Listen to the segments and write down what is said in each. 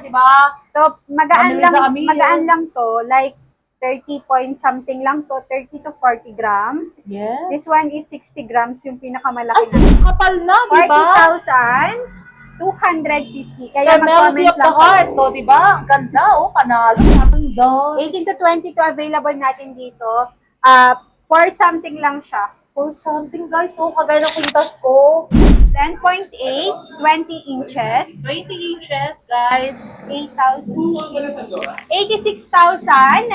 di ba? So, Pamili sa Amio. magaan lang to, like 30 point something lang to, 30 to 40 grams. Yes. This one is 60 grams, yung pinakamalaki Ay, kapal na, di ba? 40,250. Sir Melody of the Heart, to, di ba? Ang ganda, oh, panalo. Ang ganda. 18 to 22 available natin dito. For something lang siya. For something, guys, oh, kagaya ng kwintas ko. 10.8, 20 inches. 20 inches, guys. 8,000. 86,940.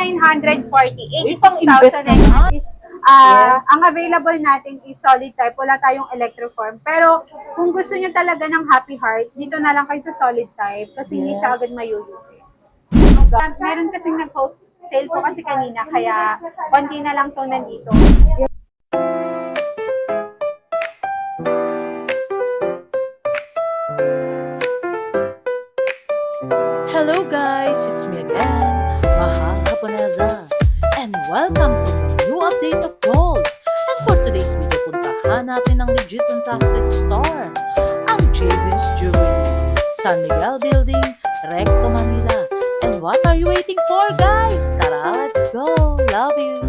Pang invest 86,000 is, Yes. ang available natin is solid type. Wala tayong electroform. Pero kung gusto nyo talaga ng happy heart, dito na lang kayo sa solid type kasi hindi siya Yes. agad mayuyuti. Meron kasing nag-post sale po kasi kanina, kaya konti na lang itong nandito. Hello guys, it's me again, Mahal Japonesa, and welcome to a new update of gold. And for today's video, puntahan natin ang legit and trusted store, ang Javis Jewelry, San Miguel Building, Recto, Manila. And what are you waiting for, guys? Tara, let's go! Love you!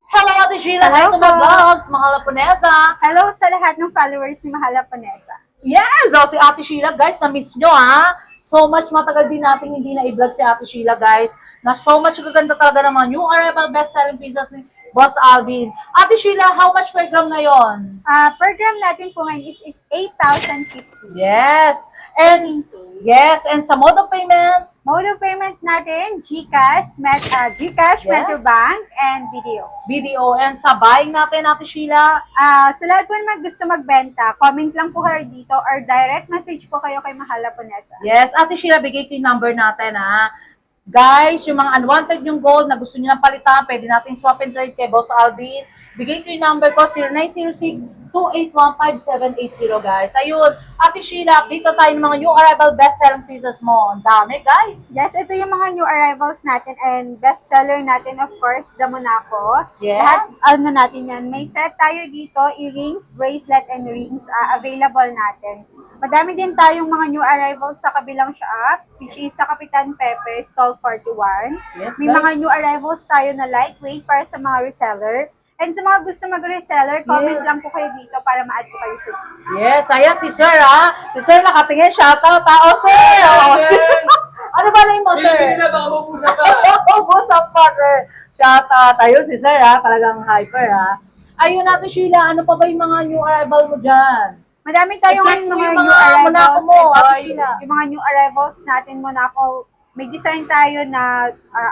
Hello, Ate Sheila. Hi Hello to my po. vlogs, Mahal Japonesa. Hello sa lahat ng followers ni Mahal Japonesa. Yes! Oh, si Ate Sheila, guys, na-miss nyo, ha? So much matagal din natin hindi na i-vlog si Ate Sheila, guys. Na so much gaganda talaga ng mga new arrival best-selling pieces ni Boss Alvin. Ate Sheila, how much per gram ngayon? Per gram natin po ngayon is 8,050. Yes! And, yes, and sa mode of payment, Mode of payment natin, GCash, GCash, Yes. Metrobank, and Video. BDO, and sa buying natin, Ate Sheila, Sa lahat po naman gusto magbenta, comment lang po kayo dito or direct message po kayo kay Mahal Japonesa. yes, Ate Sheila, bigay ko yung number natin, ha? Guys, yung mga unwanted yung gold na gusto nyo ng palitan, pwede natin swap and trade kay Boss Alvin. Bigay ko yung number ko, 0906-281-5780, guys. Ayun, Ate Sheila, update na tayo ng mga new arrival best-selling pieces mo. Ang dami, guys. Yes, ito yung mga new arrivals natin and bestseller natin, of course, the Monaco. Yes. Lahat, ano natin yan. May set tayo dito, earrings, bracelet, and rings available natin. Madami din tayong mga new arrivals sa kabilang shop, which is sa Kapitan Pepe, stall 41. Yes, May guys. mga new arrivals tayo na lightweight para sa mga reseller. And sa mga gusto mag-reseller, comment Yes. lang po kayo dito para ma-add ko kayo sa list. Yes, ayan si Sir, ha? Si Sir nakatingin, shoutout, ha? O, Sir! O. Ano ba name mo, Sir? Hindi na, baka mabusa ka. Busap pa, Sir. Shoutout. Ayun si Sir, ha? Talagang hyper, ha? Ayun natin, Sheila, ano pa ba yung mga new arrival mo dyan? Madami tayong I-flex mga mo yung new mga arrivals. Monaco mo, Ito, Ate Sheila. yung mga new arrivals natin, Monaco, may design tayo na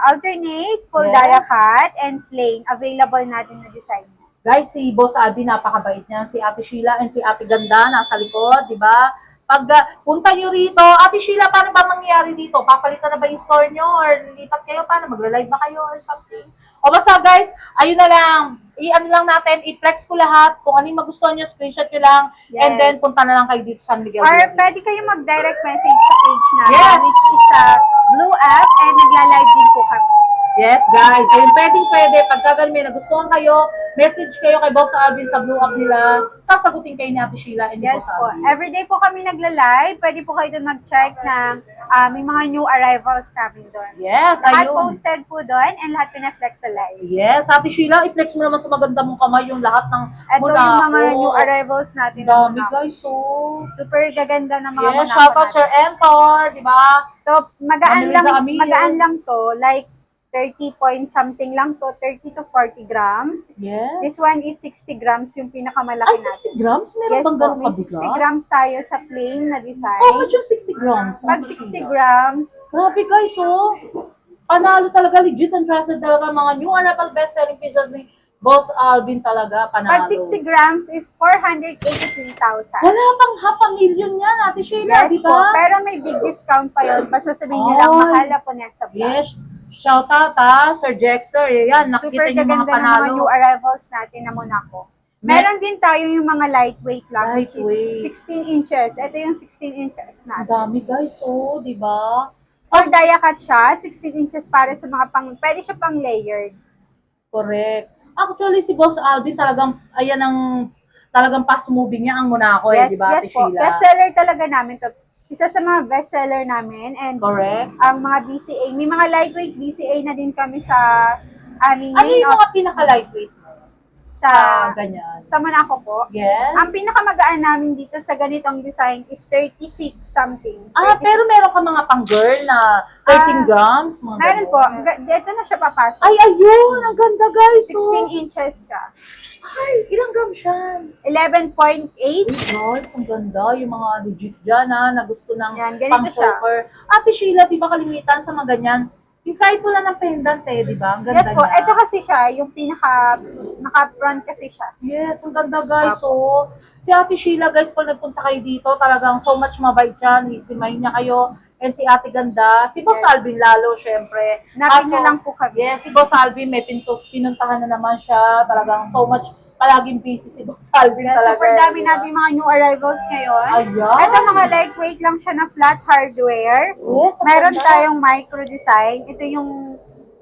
alternate, full Yes. dia cut, and plain. Available natin na design. Guys, si Boss Alvin, napakabait niya. Si Ate Sheila and si Ate Ganda, nasa likod, di ba? Pag punta nyo rito, Ate Sheila, paano ba mangyayari dito? Papalitan na ba yung store nyo? Or lilipat kayo? Paano? Magla-live ba kayo? Or something? O basta guys, ayun na lang. I-ano lang natin, i-flex ko lahat. Kung ano yung magustuhan nyo, screenshot nyo lang. And Yes. then, punta na lang kayo dito sa San Miguel. Or Building. pwede kayo mag-direct message sa page namin, Yes. which is sa Blue app, and nagla-live din po kami. Yes, guys. Ayun, pwede. Pagka ganun may nagustuhan kayo, message kayo kay Boss Alvin sa blue app nila. Sasagutin kayo ni Ate Sheila and ni Yes Boss po. Alvin. Everyday po kami nagla-live. Pwede po kayo doon mag-check ng may mga new arrivals namin doon. Yes, Lahat ayun. posted po doon and lahat pinaflex sa live. Yes, Ate Sheila, i-flex mo naman sa maganda mong kamay yung lahat ng Ito yung mga new arrivals natin. na Dami, Monaco. guys, oh. Super gaganda ng mga Yes, Monaco shoutout natin. Sir Entor, di ba? So, Pamili sa Amio. magaan lang to. Like, 30 point something lang to. 30 to 40 grams. Yes. This one is 60 grams, yung pinakamalaki Ay, natin. 60 grams? Meron Yes bang po, ganun may kabigat? 60 grams tayo sa plain na design. How much yung 60 grams? Pag Ate 60 Sheila? grams, Grabe, guys, oh. Panalo talaga, legit and trusted talaga mga new arrival best-selling pieces ni Boss Alvin talaga, Pag panalo. 60 grams is 483,000. Wala pang half a million yan, Ate Sheila, Yes di po, ba? pero may big discount pa yun. Basta sabihin nyo lang, Ay. mahal na po niya sa vlog. Yes. Shout out Sir Dexter. Yan, nakikita Super niyo yung mga gaganda ng mga panalo. new arrivals natin na Monaco. Meron din tayo yung mga lightweight lang, which Lightweight. is 16 inches. Ito yung 16 inches Ang natin. dami guys, oh, di ba? Full dia cut siya, 16 inches para sa mga pwede siya pang layered. Correct. Actually, si Boss Alvin talagang, ayan ang, talagang fast moving niya ang Monaco eh, di ba, Ate Yes po. Sheila? Bestseller talaga namin to. Isa sa mga bestseller namin and Correct. ang mga BCA. May mga lightweight BCA na din kami sa aming Ano main yung mga pinaka-lightweight mo sa sa ganyan? sa Monaco po. Yes. Ang pinakamagaan namin dito sa ganitong design is 36 something. Ah, 36. pero meron ka mga pang-girl na 13 grams? Mga Meron ganun. po. Dito na siya papasok. Ay, ayun! Ang ganda, guys! 16 Oh. inches siya. Ay, ilang grams yan? 11.8. Guys, ang ganda. Yung mga legit dyan, na gusto ng Yan, ganito siya. pang-choker. Ate Sheila, di ba kalimitan sa mga ganyan? Yung kahit wala ng pendant eh, di ba? Ang ganda Yes po. niya. Ito kasi siya, yung naka-front kasi siya. Yes, ang ganda guys. So, si Ate Sheila guys, pag nagpunta kayo dito, talagang so much mabait siya. Istimahin niya kayo. And si Ate Ganda, si Boss Yes. Alvin lalo, syempre. Napin niyo lang po kami. Yes, si Boss Alvin, may pinuntahan na naman siya. Talagang so much, palaging busy si Boss Alvin Yes, talaga. super dami di ba? natin mga new arrivals ngayon. Ayan. Ito mga lightweight lang siya na flat hardware. Yes, ang Meron ganda. tayong micro design. Ito yung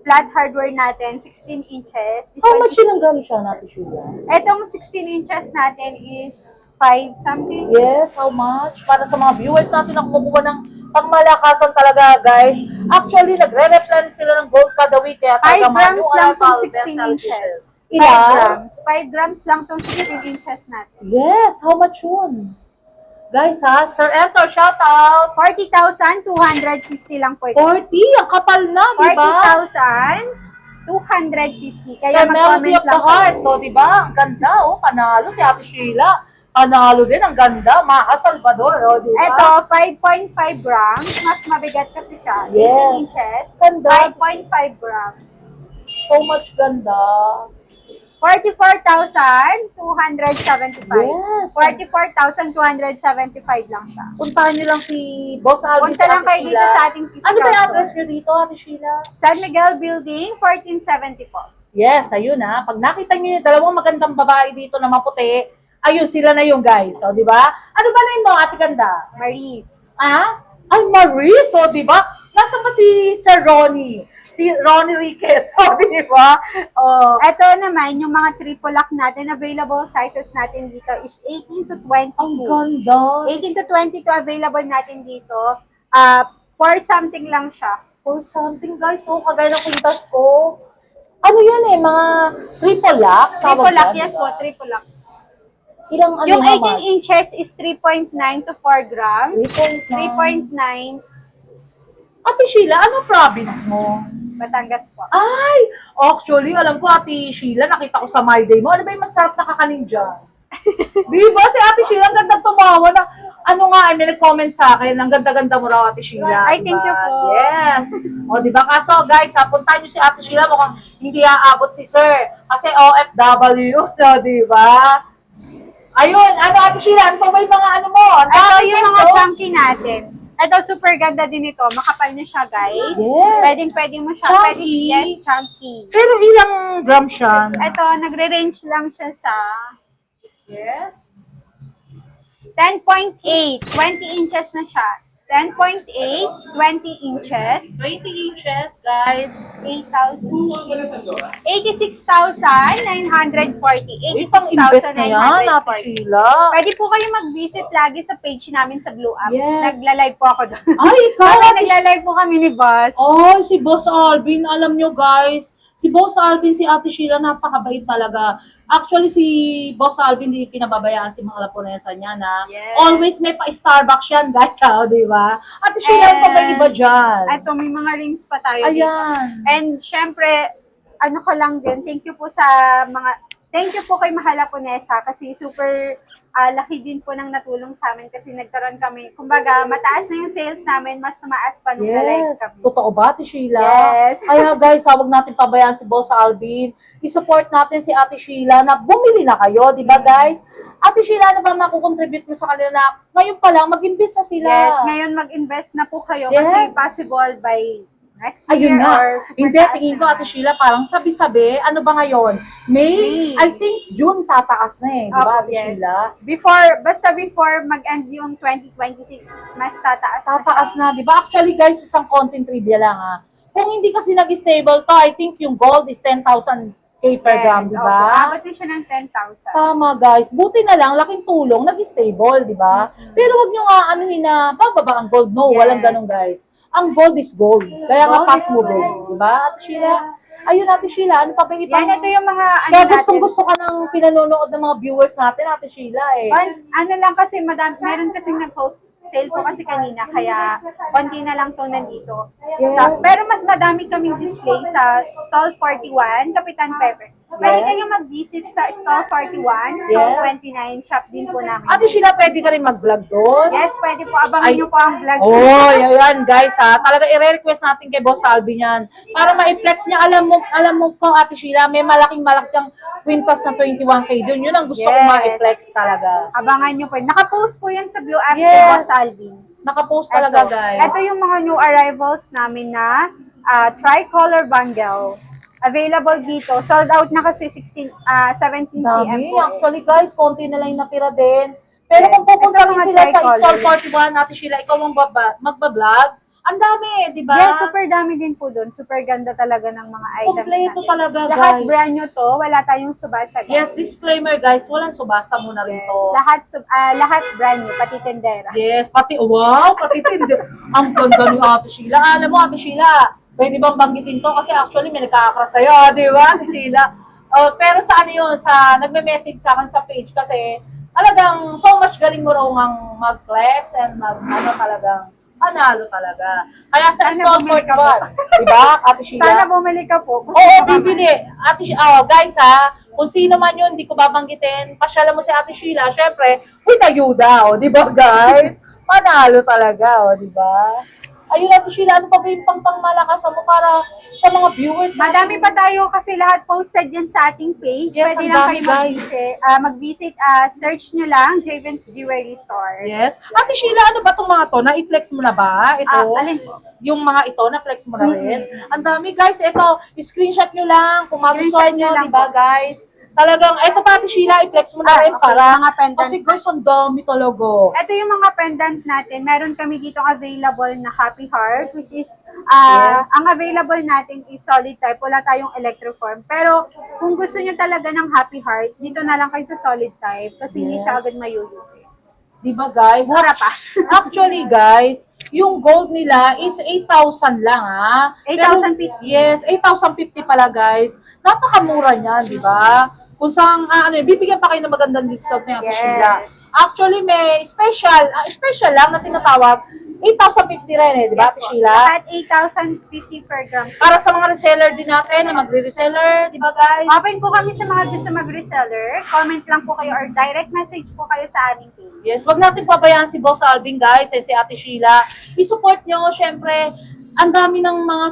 flat hardware natin, 16 inches. This How one much is- yun ang gano'n siya, Ate Sheila? Itong 16 inches natin is 5 something. Yes, how much? Para sa mga viewers natin na kumukuha ng pangmalakasan talaga, guys. Actually, nagre-replenish sila ng gold kada week. Kaya 5 talaga mga grams new lang arrival, tong 16 best-seller inches. pieces. 5 Ilan? grams. 5 grams lang tong 16 inches natin. Yes, how much yun? Guys, ha? Sir Enter, shout out. 40,250 lang po ito. 40, ang kapal na, di ba? 40,250. Kaya Sir Melody mag-comment of the lang po. Heart, to, di ba? Ang ganda, oh. Panalo si Ate Sheila. Panalo din, ang ganda. Maka Salvador, oh, di ba? Ito, 5.5 grams. Mas mabigat kasi siya. 18 Yes. inches. Ganda. 5.5 grams. So much ganda. 44,275. Yes. 44,275 lang siya. Puntahan niyo lang si Boss Alvin. Punta si lang Ate kayo dito Sheila. sa ating physical Ano ba yung address store. niyo dito, Ate Sheila? San Miguel Building, 1470 po. Yes, ayun ha. Pag nakita niyo yung dalawang magandang babae dito na maputi, ayun sila na yung guys. O, di ba? Ano ba name mo, Ate Ganda? Maris. Ah? Ay, Maris, o, di ba? Nasaan ba si Sir Ronnie? Si Ronnie Riquet, o, di ba? Oh. Ito naman, yung mga triple lock natin, available sizes natin dito is 18 to 22. Ang ganda. 18 to 22 available natin dito. For something lang siya. Or something, guys. Oh, kagaya ng kwintas ko. Ano yan eh? Mga triple lock? Triple Tawag lock, yan, yes di po, ba? triple lock. Ilang ano Yung naman? 18 inches is 3.9 to 4 grams. 3.9. 3.9 Ate Sheila, ano province mo? Batangas po. Ay! Actually, alam ko, Ate Sheila, nakita ko sa My Day mo. Ano ba yung masarap na kakanin dyan? Di ba? Si Ate Sheila, ang ganda tumawa na, ano nga, may nag-comment sa akin, ang ganda-ganda mo raw, Ate Sheila. Ay, thank you po. Yes. O, di ba? Kaso, guys, puntahan nyo si Ate Sheila, mukhang hindi aabot si Sir. Kasi OFW, no, di ba? Ayun, ano, Ate Sheila, ano pa ba yung mga ano mo? Ang Ito dami, yung guys, mga oh. chunky natin. Ito, super ganda din ito. Makapal na siya, guys. Yes. Pwede mo siya. Chunky. Pwede, yes, chunky. Pero ilang grams siya? Ito, nagre-range lang siya sa Yes. 10.8. 20 inches na siya. 10.8, 20 inches. 20 inches, guys. 86,940. Uy, pang-invest na yan, Ate 86,940. Sheila. Pwede po kayo mag-visit lagi sa page namin sa Blue App. Yes. Nagla-live po ako doon. Ay, ikaw, Parang Ate nagla-live po kami ni Boss. Oh, si Boss Alvin, alam nyo guys, si Boss Alvin, si Ate Sheila, napakabait talaga. Actually, si Boss Alvin, hindi pinababayaan si mga Laponesa niya na Yes. always may pa-Starbucks yan, guys, di ba? Ate Sheila, ano pa ba yung iba dyan? Ito, may mga rings pa tayo dito. Ayan. And syempre, ano ko lang din, thank you po kay Mahal Laponesa kasi super laki din po ng natulong sa amin kasi nagkaroon kami, kumbaga, mataas na yung sales namin, mas tumaas pa nung na-live Yes. kami. Totoo ba, Ate Sheila? Yes. Kaya guys, huwag natin pabayaan si Boss Alvin. I-support natin si Ate Sheila na bumili na kayo, di ba guys? Ate Sheila, ano ba makukontribute mo sa kanila na ngayon pa lang, mag-invest na sila? Yes, ngayon mag-invest na po kayo Yes. kasi possible by next Ayun year na. or super Hindi, taas tingin na ko, Ate naman. Sheila, parang sabi-sabi, ano ba ngayon? May, May. I think June tataas na eh, di ba, Opo, Ate yes. Sheila? Before mag-end yung 2026, mas tataas na. Tataas na, di ba? Actually, guys, isang content trivia lang ha. Kung hindi kasi nag-stable to, I think yung gold is 10,000 K per gram, di Opo, ba? abot na siya ng 10,000. Tama, guys. Buti na lang, laking tulong, nag-stable, di ba? Pero wag nyo nga anuhin na bababa ang gold. No, Yes. walang ganun, guys. Ang gold is gold. Kaya nga Gold fast is moving, gold. di ba, Ate Sheila? Ayun, Ate Sheila, ano pa ba yung Yan, ito yung mga ano Kaya natin. gustong-gusto ka ng pinanonood ng mga viewers natin, Ate Sheila, eh. Ano lang kasi, meron kasing nag-post sale po kasi kanina, kaya konti na lang itong nandito. Yes. Pero mas madami kaming display sa stall 41, Kapitan Pepper. Pwede Yes. kayong mag-visit sa stall 41, stall Yes. 29, shop din po namin. Ate Sheila, pwede ka rin mag-vlog doon? Yes, pwede po. Abangan Ay. nyo po ang vlog. Oy, ayan guys ha. Talaga i-request natin kay Boss Alvin yan. Para ma-flex niya, alam mo ko Ate Sheila, may malaking kwintas na 21K doon. Yun ang gusto ko Yes. ma-flex talaga. Abangan nyo po. Nakapost po yan sa Blue App Yes. kay Boss Alvin. Nakapost talaga guys. Ito yung mga new arrivals namin na tricolor bundle. Available dito. Sold out na kasi 17 PM Dami. po. Actually guys, konti na lang yung natira din. Pero Yes. kung pupunta Ito rin mga sila sa tricolor. stall 41, Ate Sheila, ikaw ang magbablog, ang dami, di ba? Yes, super dami din po doon. Super ganda talaga ng mga items Kompleto natin. talaga, Lahat guys. brand new to. Wala tayong subasta. Yes, disclaimer guys, walang subasta muna rin Yes. to. Lahat brand new, pati tendera. Yes, pati tindi. Ang ganda ni Ate Sheila. Alam mo, Ate Sheila, pwede bang banggitin to? Kasi actually may nagkakakras sa'yo, di ba, Ate Sheila? Pero sa ano yun, nagme-message sa akin sa page kasi talagang so much galing mo raw ang mag-flex and talagang panalo talaga. Kaya sa Sana stall bumili ka 41, di ba, Ate Sheila? Sana bumili ka po. Oo, bibili. Guys ha, kung sino man yun, hindi ko babanggitin, pasyalan mo si Ate Sheila, syempre, with ayuda, di ba guys? Panalo talaga, di ba? Ayun, Ate Sheila, ano pa ba yung pangmalakas mo para sa mga viewers natin? Madami pa tayo kasi lahat posted yan sa ating page. Yes, Pwede ang lang dami, kayo guys. mag-visit. Search nyo lang, Javen's Jewelry Store. Yes. Ate Sheila, ano ba itong mga to? Na-flex mo na ba? Ito? Alin po? Yung mga ito, na-flex mo na rin. Ang dami, guys. Ito, screenshot nyo lang kung magustuhan Screenshot nyo nyo, lang di ba, po. guys? Talagang, ito pa, Ate Sheila, i-flex mo na rin Okay, para. mga pendant. Kasi, guys, ang dami talaga. Ito yung mga pendant natin. Meron kami dito available na Happy Heart, which is, Yes. ang available natin is solid type. Wala tayong electroform. Pero, kung gusto nyo talaga ng Happy Heart, dito na lang kayo sa solid type kasi hindi siya Yes. agad mayuyuki. Di ba, guys? Mura pa. Actually, guys, yung gold nila is 8,000 lang, ha? 8,050. Yes, 8,050 pala, guys. Napakamura niyan, di ba? Kung saan, bibigyan pa kayo ng magandang discount ni Ate Yes. Sheila. Actually, may special lang na tinatawag, 8,050 rin eh, di ba, Ate Sheila? Lahat 8,050 per gram. Para sa mga reseller din natin, na magre-reseller, di ba, guys? Open po kami sa mga gusto mag-reseller. Comment lang po kayo or direct message po kayo sa aming page. Yes, wag natin pabayaan si Boss Alvin, guys, and si Ate Sheila. I-support nyo, syempre, ang dami ng mga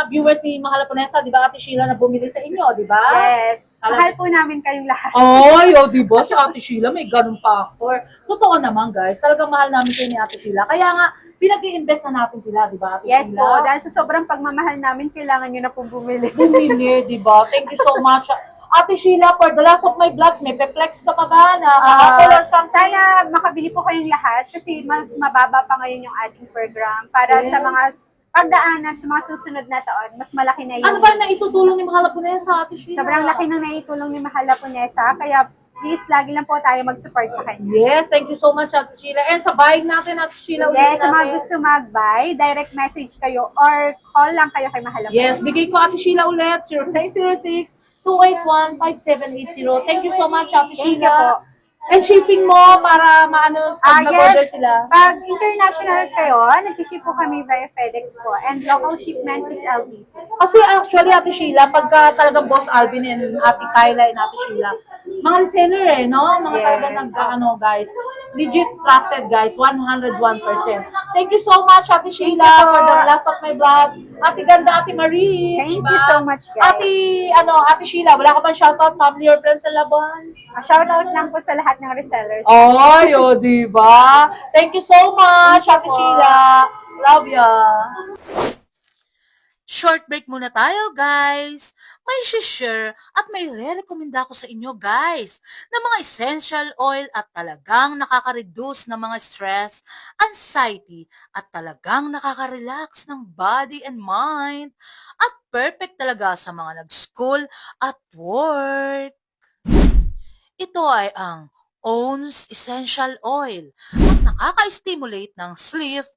viewers ni Mahal Ponesa, di ba, Ate Sheila, na bumili sa inyo, di ba? Yes. Mahal po namin kayong lahat. Ay, di ba, si Ate Sheila may ganun factor. Totoo naman, guys, talagang mahal namin kayo ni Ate Sheila. Kaya nga, pinag-i-invest na natin sila, di ba, Ate Yes Sheila? po. Dahil sa sobrang pagmamahal namin, kailangan nyo na pong bumili. Bumili, di ba? Thank you so much. Ate Sheila, for the last of my vlogs, may pe-flex ka pa ba na or something? Sana makabili po kayong lahat kasi mas mababa pa ngayon yung ating program para Yes. sa mga pagdaanan sa mga susunod na taon, mas malaki na yung... Ano ba na itutulong ni Mahal Ponesa, Ate Sheila? Sobrang laki nang naitulong ni Mahal Ponesa, kaya please, lagi lang po tayo mag-support sa kanya. Yes, thank you so much, Ate Sheila. And sa buying natin, Ate Sheila, Yes, sa ulitin mga natin. gusto mag-buy, direct message kayo or call lang kayo kay Mahal Yes, bigay ko Ate Sheila ulit, 0906-281-5780. Thank you so much, Ate Thank you Sheila. po. And shipping mo para maano pag nag-order Yes. sila. Pag international kayo, nag-ship po kami via FedEx po. And local shipment is LBC. Kasi actually, Ate Sheila, pagka talagang Boss Alvin and Ate Kyla and Ate Sheila, mga reseller no? Mga Yes. talaga guys. Legit trusted, guys. 101%. Thank you so much, Ate Sheila, you po. for the blast of my vlogs. Ate Ganda, Ate Marie. Thank you so much, guys. Ate Sheila, wala ka bang shoutout, family or friends sa Labans? Shoutout lang po sa lahat ng resellers. Ay, di ba? Thank you so much, Thank you Ate po. Sheila. Love ya. Short break muna tayo, guys. May share at may re-recommenda ko sa inyo, guys, na mga essential oil at talagang nakaka-reduce ng mga stress, anxiety, at talagang nakaka-relax ng body and mind. At perfect talaga sa mga nag-school at work. Ito ay ang OWN's Essential Oil at nakaka-stimulate ng sleep,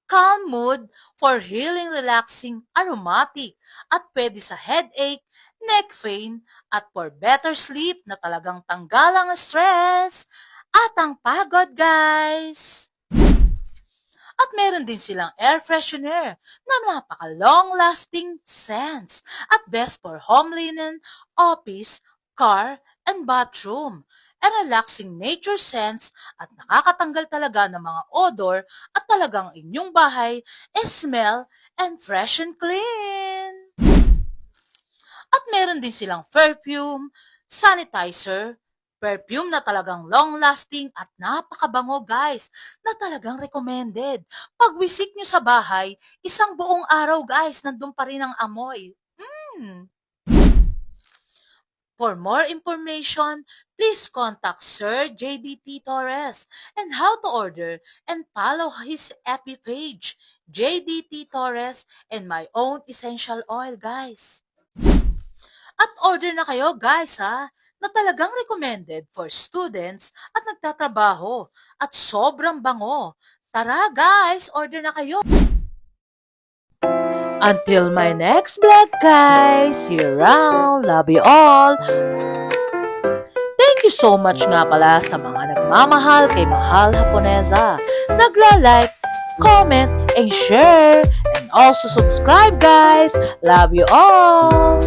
calm mood, for healing, relaxing, aromatic, at pwede sa headache, neck pain, at for better sleep na talagang tanggal ang stress at ang pagod, guys. At meron din silang air freshener na napaka-long-lasting scents at best for home linen, office, car, and bathroom. A relaxing nature scents at nakakatanggal talaga ng mga odor at talagang inyong bahay smell and fresh and clean. At meron din silang perfume, sanitizer, perfume na talagang long-lasting at napakabango, guys, na talagang recommended. Pag visit nyo sa bahay, isang buong araw, guys, nandun pa rin ang amoy. For more information, please contact Sir JDT Torres and how to order and follow his FB page, JDT Torres and my own essential oil, guys. At order na kayo, guys, ha, na talagang recommended for students at nagtatrabaho at sobrang bango. Tara, guys, order na kayo. Until my next vlog, guys. See you around. Love you all. Thank you so much nga pala sa mga nagmamahal kay Mahal Haponesa. Nagla-like, comment, and share. And also subscribe, guys. Love you all.